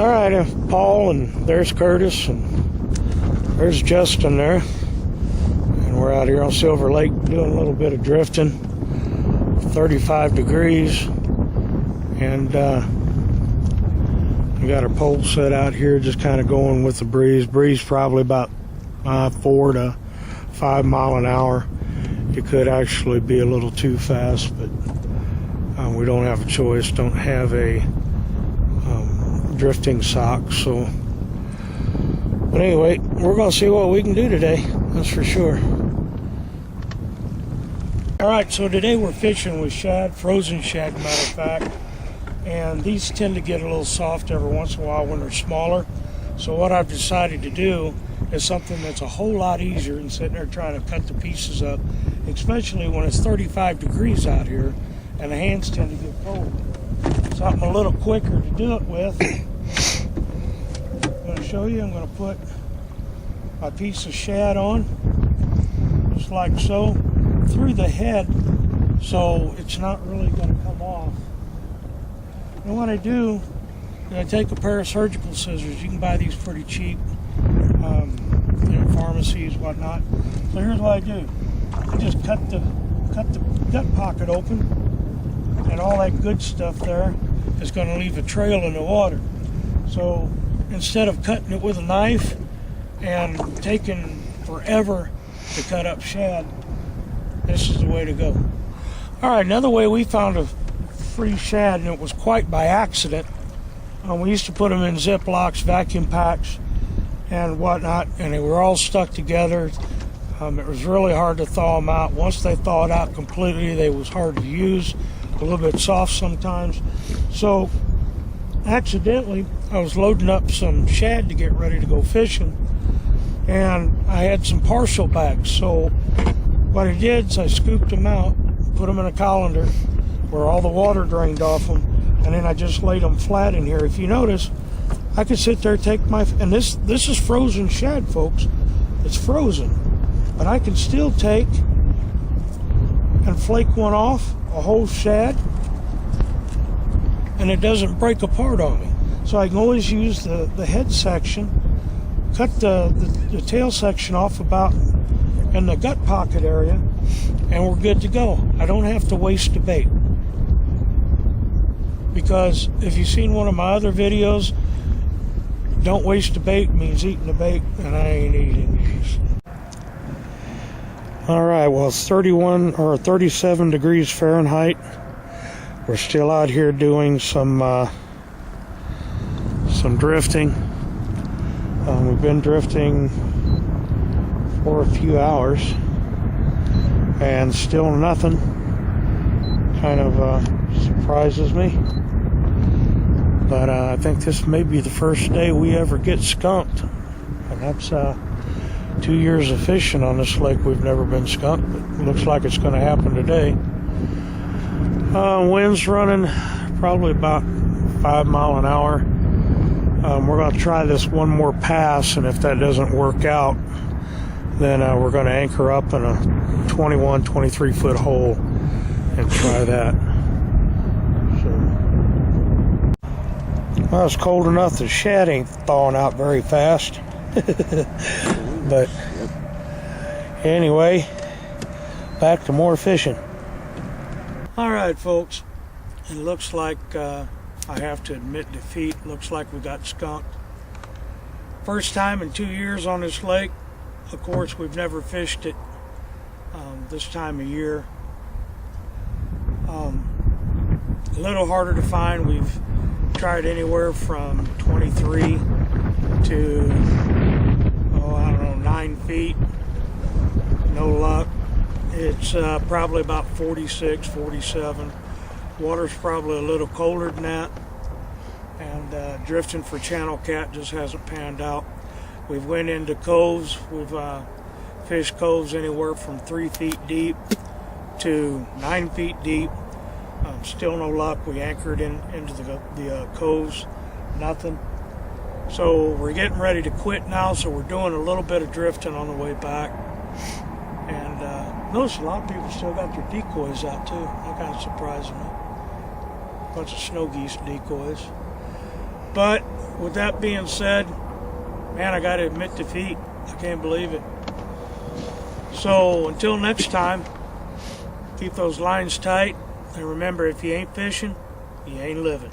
All right, Paul, and there's Curtis, and there's Justin there. And we're out here on Silver Lake doing a little bit of drifting. 35 degrees. And we got our pole set out here, just kind of going with the breeze. Breeze probably about 4 to 5 mile an hour. It could actually be a little too fast, but we don't have a choice. Don't have a drifting sock, so. But anyway, we're going to see what we can do today. That's for sure. All right, so today we're fishing with shad, frozen shad, matter of fact. And these tend to get a little soft every once in a while when they're smaller. So what I've decided to do is something that's a whole lot easier than sitting there trying to cut the pieces up, especially when it's 35 degrees out here and the hands tend to get cold. Something a little quicker to do it with. I'm going to show you. I'm going to put my piece of shad on, just like so, through the head, so it's not really going to come off. And what I do is I take a pair of surgical scissors. You can buy these pretty cheap, pharmacies, whatnot. So here's what I do. I just cut the gut pocket open, and all that good stuff there is going to leave a trail in the water. So instead of cutting it with a knife and taking forever to cut up shad, this is the way to go. All right, another way we found a free shad, and it was quite by accident. We used to put them in Ziplocs, vacuum packs, and whatnot, and they were all stuck together. It was really hard to thaw them out. Once they thawed out completely, they was hard to use, a little bit soft sometimes. So accidentally, I was loading up some shad to get ready to go fishing, and I had some partial bags. So what I did is I scooped them out, put them in a colander where all the water drained off them, and then I just laid them flat in here. If you notice, I could sit there, take my, and this is frozen shad, folks. It's frozen, but I can still take and flake one off, a whole shad, and it doesn't break apart on me. So I can always use the head section, cut the tail section off about in the gut pocket area, and we're good to go. I don't have to waste the bait. Because if you've seen one of my other videos, don't waste the bait means eating the bait, and I ain't eating these. All right, well, it's 31 or 37 degrees Fahrenheit. We're still out here doing some drifting. We've been drifting for a few hours, and still nothing. Kind of surprises me. But I think this may be the first day we ever get skunked. And that's 2 years of fishing on this lake. We've never been skunked, but it looks like it's going to happen today. Wind's running probably about 5 mile an hour. We're going to try this one more pass, and if that doesn't work out, then we're going to anchor up in a 21, 23 foot hole and try that. Well, it's cold enough the shad ain't thawing out very fast. But anyway, back to more fishing. All right, folks. It looks like, I have to admit defeat, looks like we got skunked. First time in 2 years on this lake. Of course, we've never fished it this time of year. A little harder to find. We've tried anywhere from 23 to 9 feet. No luck. It's probably about 46, 47. Water's probably a little colder than that, and drifting for channel cat just hasn't panned out. We've went into coves. We've fished coves anywhere from 3 feet deep to 9 feet deep. Still no luck. We anchored into the coves, nothing. So we're getting ready to quit now, so we're doing a little bit of drifting on the way back. And notice a lot of people still got their decoys out too. That kind of surprising me. Bunch of snow geese decoys. But with that being said, man, I got to admit defeat. I can't believe it. So until next time, keep those lines tight. And remember, if you ain't fishing, you ain't living.